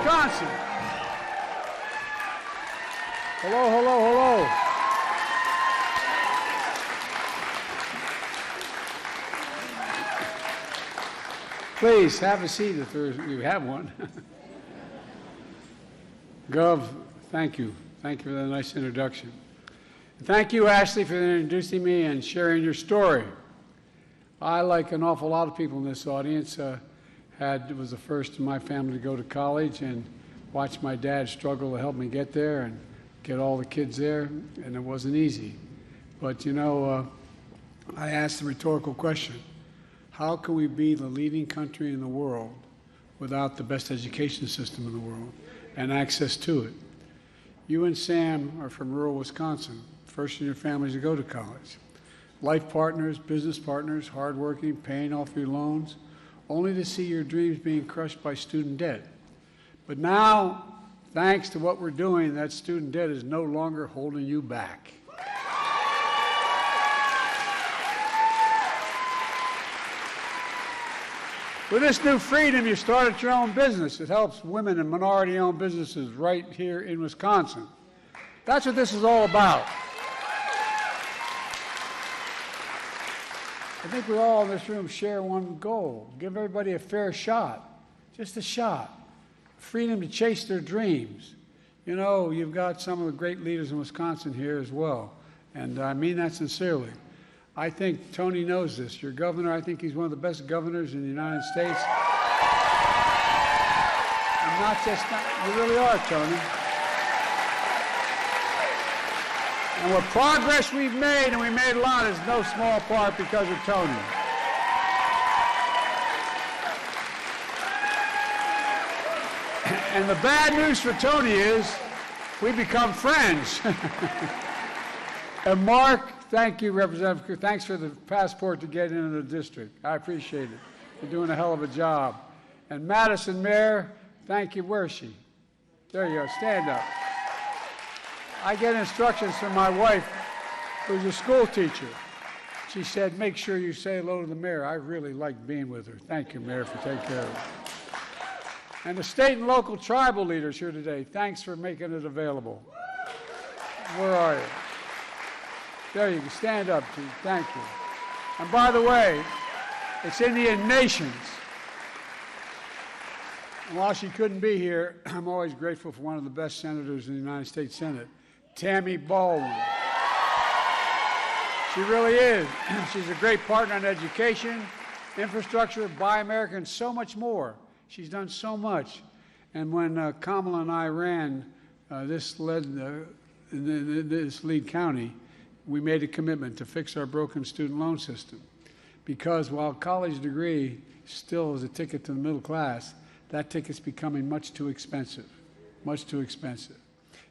Wisconsin. Hello, hello, hello. Please have a seat if you have one. Gov, thank you. Thank you for that nice introduction. And thank you, Ashley, for introducing me and sharing your story. I, like an awful lot of people in this audience, was the first in my family to go to college and watch my dad struggle to help me get there and get all the kids there, and it wasn't easy. But, you know, I asked the rhetorical question, how can we be the leading country in the world without the best education system in the world and access to it? You and Sam are from rural Wisconsin, first in your families to go to college. Life partners, business partners, hardworking, paying off your loans, only to see your dreams being crushed by student debt. But now, thanks to what we're doing, that student debt is no longer holding you back. With this new freedom, you started your own business. It helps women and minority-owned businesses right here in Wisconsin. That's what this is all about. I think we all in this room share one goal: give everybody a fair shot, just a shot. Freedom to chase their dreams. You know, you've got some of the great leaders in Wisconsin here as well, and I mean that sincerely. I think Tony knows this. Your governor, I think he's one of the best governors in the United States. And not just, you really are, Tony. And what progress we've made, and we made a lot, is no small part because of Tony. And the bad news for Tony is we become friends. And Mark, thank you, Representative. Thanks for the passport to get into the district. I appreciate it. You're doing a hell of a job. And Madison, Mayor, thank you. Where is she? There you go. Stand up. I get instructions from my wife, who's a school teacher. She said, make sure you say hello to the mayor. I really like being with her. Thank you, Mayor, for taking care of it. And the state and local tribal leaders here today, thanks for making it available. Where are you? There you go. Stand up, Chief. Thank you. And by the way, it's Indian Nations. And while she couldn't be here, I'm always grateful for one of the best senators in the United States Senate, Tammy Baldwin. She really is. She's a great partner in education, infrastructure, Buy America, and so much more. She's done so much. And when Kamala and I ran this lead county, we made a commitment to fix our broken student loan system. Because while college degree still is a ticket to the middle class, that ticket's becoming much too expensive, much too expensive.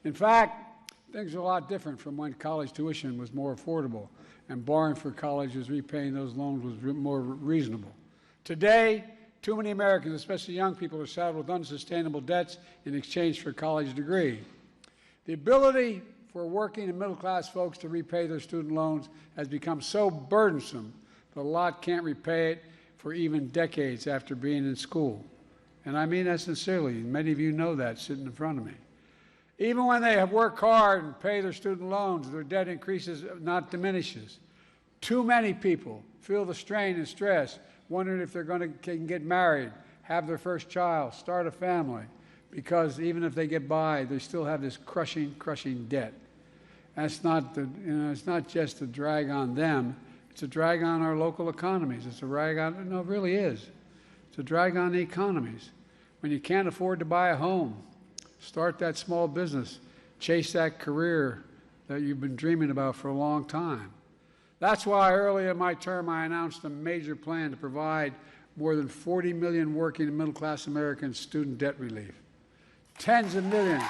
In fact, things are a lot different from when college tuition was more affordable and borrowing for college was repaying those loans was more reasonable. Today, too many Americans, especially young people, are saddled with unsustainable debts in exchange for a college degree. The ability for working and middle-class folks to repay their student loans has become so burdensome that a lot can't repay it for even decades after being in school. And I mean that sincerely. Many of you know that sitting in front of me. Even when they have worked hard and pay their student loans, their debt increases, not diminishes. Too many people feel the strain and stress, wondering if they're can get married, have their first child, start a family, because even if they get by, they still have this crushing debt. That's not it's not just a drag on them, it's a drag on our local economies. It's a drag on, no, it really is. It's a drag on the economies. When you can't afford to buy a home, start that small business, chase that career that you've been dreaming about for a long time. That's why early in my term I announced a major plan to provide more than 40 million working and middle-class Americans student debt relief. Tens of millions.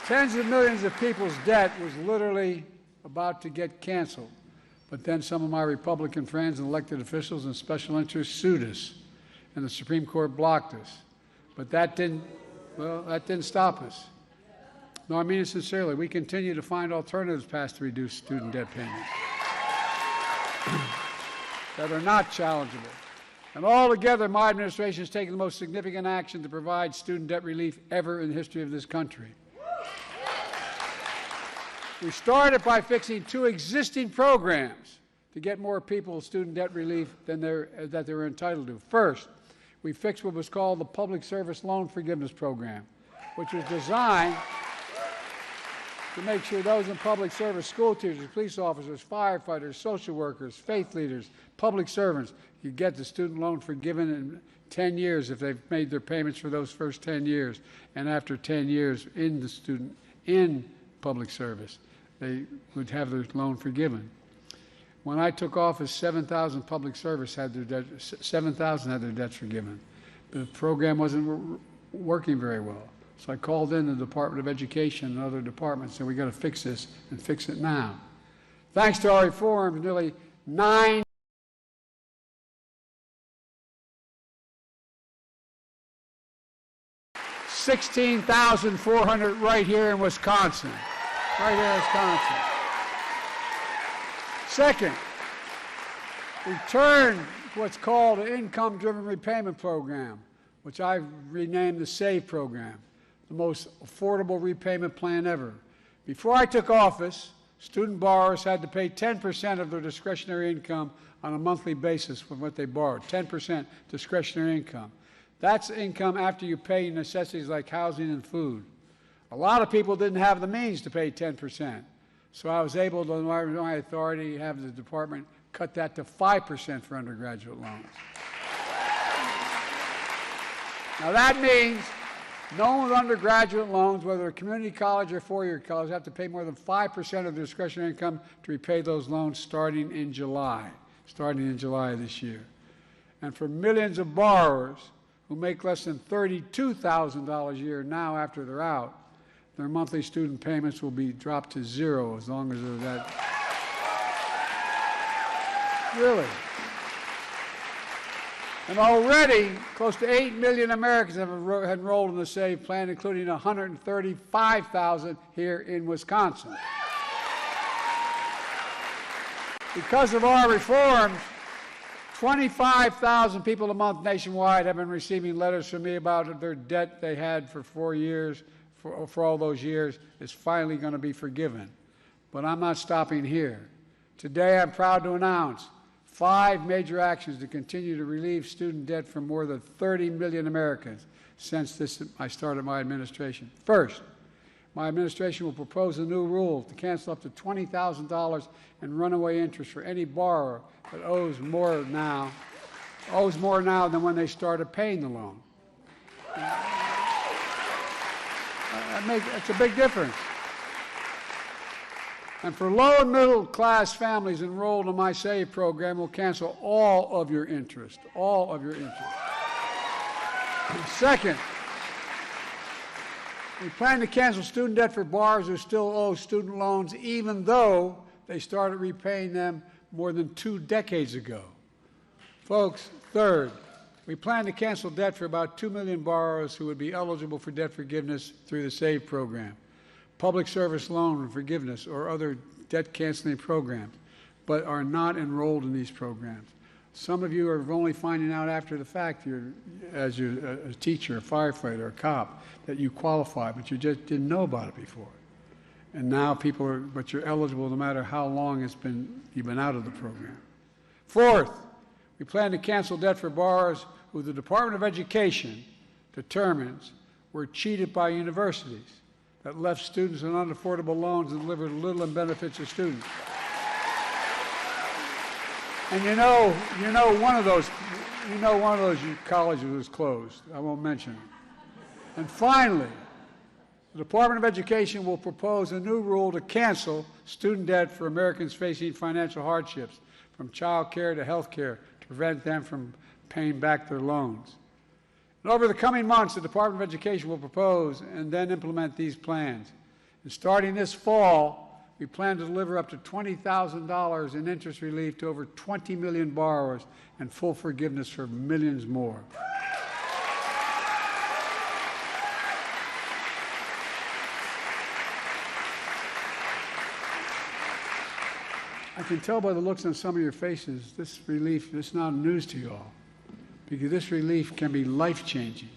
Tens of millions of people's debt was literally about to get canceled. But then some of my Republican friends and elected officials and special interests sued us, and the Supreme Court blocked us. But that didn't stop us. No, I mean it sincerely. We continue to find alternatives passed to reduce student debt payments that are not challengeable. And altogether, my administration has taken the most significant action to provide student debt relief ever in the history of this country. We started by fixing 2 existing programs to get more people student debt relief than that they were entitled to. First, we fixed what was called the Public Service Loan Forgiveness Program, which was designed to make sure those in public service, school teachers, police officers, firefighters, social workers, faith leaders, public servants, you get the student loan forgiven in 10 years if they've made their payments for those first 10 years. And after 10 years in public service, they would have their loan forgiven. When I took office, 7,000 public service had their debt, 7,000 had their debts forgiven. The program wasn't working very well. So I called in the Department of Education and other departments and we got to fix this and fix it now. Thanks to our reforms, nearly 16,400 right here in Wisconsin. Right here in Wisconsin. Second, we turned what's called an income-driven repayment program, which I've renamed the SAVE program, the most affordable repayment plan ever. Before I took office, student borrowers had to pay 10% of their discretionary income on a monthly basis from what they borrowed, 10% discretionary income. That's income after you pay necessities like housing and food. A lot of people didn't have the means to pay 10%. So I was able to, in my authority, have the department cut that to 5% for undergraduate loans. Now that means no one with undergraduate loans, whether a community college or four-year college, have to pay more than 5% of their discretionary income to repay those loans starting in July of this year. And for millions of borrowers who make less than $32,000 a year now after they're out, their monthly student payments will be dropped to 0 as long as they're that. Really. And already, close to 8 million Americans have enrolled in the SAVE plan, including 135,000 here in Wisconsin. Because of our reforms, 25,000 people a month nationwide have been receiving letters from me about their debt they had for 4 years, for all those years, is finally going to be forgiven. But I'm not stopping here. Today, I'm proud to announce 5 major actions to continue to relieve student debt for more than 30 million Americans since I started my administration. First, my administration will propose a new rule to cancel up to $20,000 in runaway interest for any borrower that owes more now than when they started paying the loan. That's a big difference. And for low and middle class families enrolled in my SAVE program, we'll cancel all of your interest, Second, we plan to cancel student debt for borrowers who still owe student loans even though they started repaying them more than 2 decades ago. Folks, third, we plan to cancel debt for about 2 million borrowers who would be eligible for debt forgiveness through the SAVE program, public service loan forgiveness, or other debt canceling programs, but are not enrolled in these programs. Some of you are only finding out after the fact, as you're a teacher, a firefighter, a cop, that you qualify, but you just didn't know about it before. And now but you're eligible no matter how long you've been out of the program. Fourth, we plan to cancel debt for borrowers who the Department of Education determines were cheated by universities that left students on unaffordable loans and delivered little in benefits to students. And you know one of those colleges was closed. I won't mention it. And finally, the Department of Education will propose a new rule to cancel student debt for Americans facing financial hardships, from child care to health care, to prevent them from paying back their loans. And over the coming months, the Department of Education will propose and then implement these plans. And starting this fall, we plan to deliver up to $20,000 in interest relief to over 20 million borrowers and full forgiveness for millions more. I can tell by the looks on some of your faces, this relief is not news to you all. because this relief can be life-changing,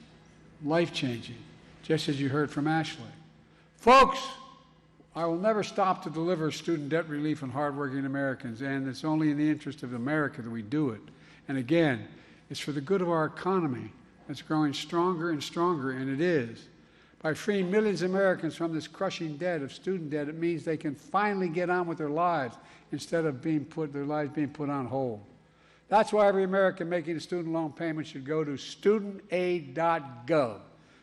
just as you heard from Ashley. Folks, I will never stop to deliver student debt relief on hardworking Americans, and it's only in the interest of America that we do it. And again, it's for the good of our economy that's growing stronger and stronger, and it is. By freeing millions of Americans from this crushing debt of student debt, it means they can finally get on with their lives instead of their lives being put on hold. That's why every American making a student loan payment should go to studentaid.gov,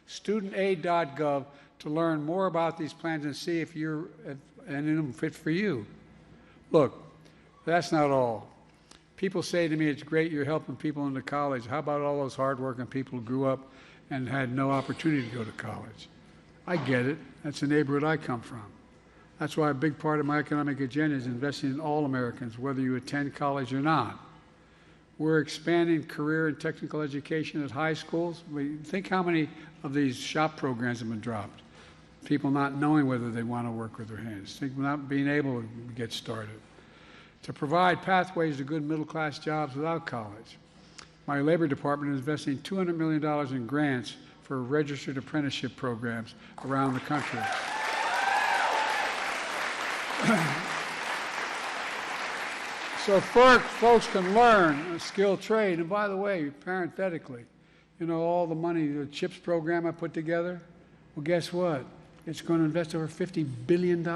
studentaid.gov, to learn more about these plans and see if any of them fit for you. Look, that's not all. People say to me, it's great you're helping people into college. How about all those hardworking people who grew up and had no opportunity to go to college? I get it. That's the neighborhood I come from. That's why a big part of my economic agenda is investing in all Americans, whether you attend college or not. We're expanding career and technical education at high schools. Think how many of these shop programs have been dropped. People not knowing whether they want to work with their hands, not being able to get started. To provide pathways to good middle-class jobs without college. My Labor Department is investing $200 million in grants for registered apprenticeship programs around the country. So folks can learn a skilled trade. And by the way, parenthetically, you know, all the money, the CHIPS program I put together, well, guess what? It's going to invest over $50 billion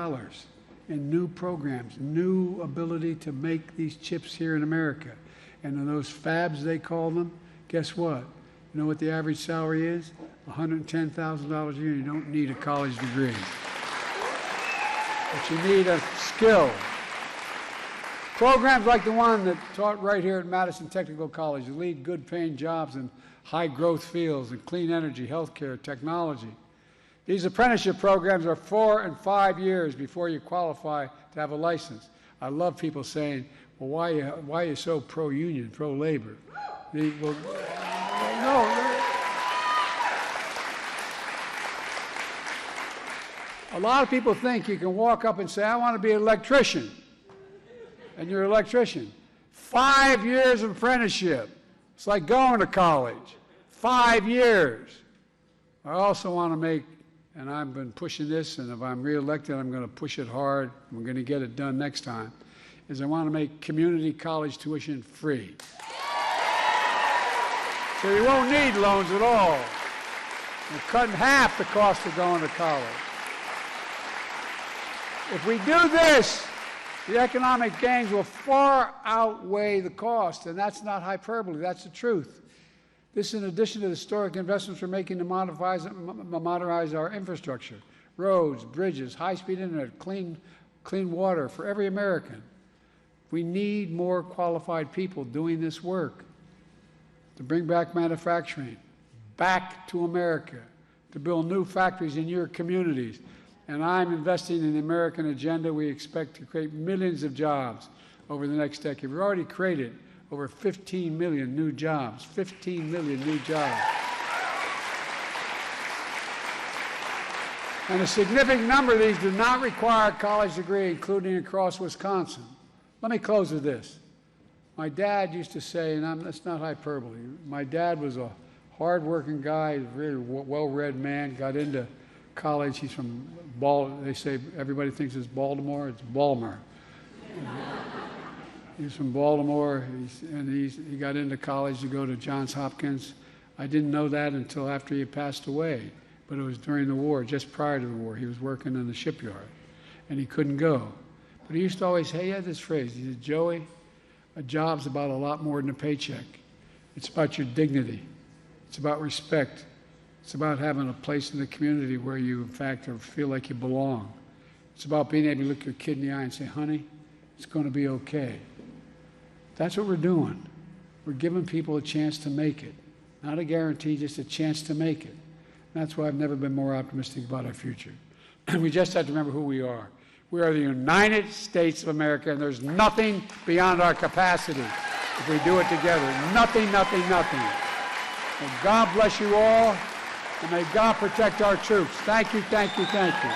in new programs, new ability to make these chips here in America. And in those fabs, they call them, guess what? You know what the average salary is? $110,000 a year. You don't need a college degree. But you need a skill. Programs like the one that taught right here at Madison Technical College that lead good-paying jobs in high-growth fields in clean energy, healthcare, technology. These apprenticeship programs are 4 and 5 years before you qualify to have a license. I love people saying, well, why are you so pro-union, pro-labor? No. A lot of people think you can walk up and say, I want to be an electrician. And you're an electrician. 5 years of apprenticeship. It's like going to college. 5 years. I also want to make, and I've been pushing this, and if I'm reelected, I'm going to push it hard. I'm going to get it done next time, is I want to make community college tuition free. So you won't need loans at all. We're cutting half the cost of going to college. If we do this, the economic gains will far outweigh the cost, and that's not hyperbole, that's the truth. This is in addition to the historic investments we're making to modernize our infrastructure, roads, bridges, high-speed internet, clean water for every American. We need more qualified people doing this work to bring back manufacturing, back to America, to build new factories in your communities. And I'm investing in the American agenda. We expect to create millions of jobs over the next decade. We've already created over 15 million new jobs, 15 million new jobs. And a significant number of these do not require a college degree, including across Wisconsin. Let me close with this. My dad used to say, and that's not hyperbole, my dad was a hard-working guy, a really well-read man, got into college. He's from they say everybody thinks it's Baltimore. It's Balmer. He's from Baltimore, he got into college to go to Johns Hopkins. I didn't know that until after he passed away, but it was during the war, just prior to the war. He was working in the shipyard, and he couldn't go. But he used to always say, he had this phrase, he said, Joey, a job's about a lot more than a paycheck. It's about your dignity. It's about respect. It's about having a place in the community where you, in fact, feel like you belong. It's about being able to look your kid in the eye and say, honey, it's going to be okay. That's what we're doing. We're giving people a chance to make it. Not a guarantee, just a chance to make it. And that's why I've never been more optimistic about our future. We just have to remember who we are. We are the United States of America, and there's nothing beyond our capacity if we do it together. Nothing, nothing, nothing. Well, God bless you all. And may God protect our troops. Thank you, thank you, thank you.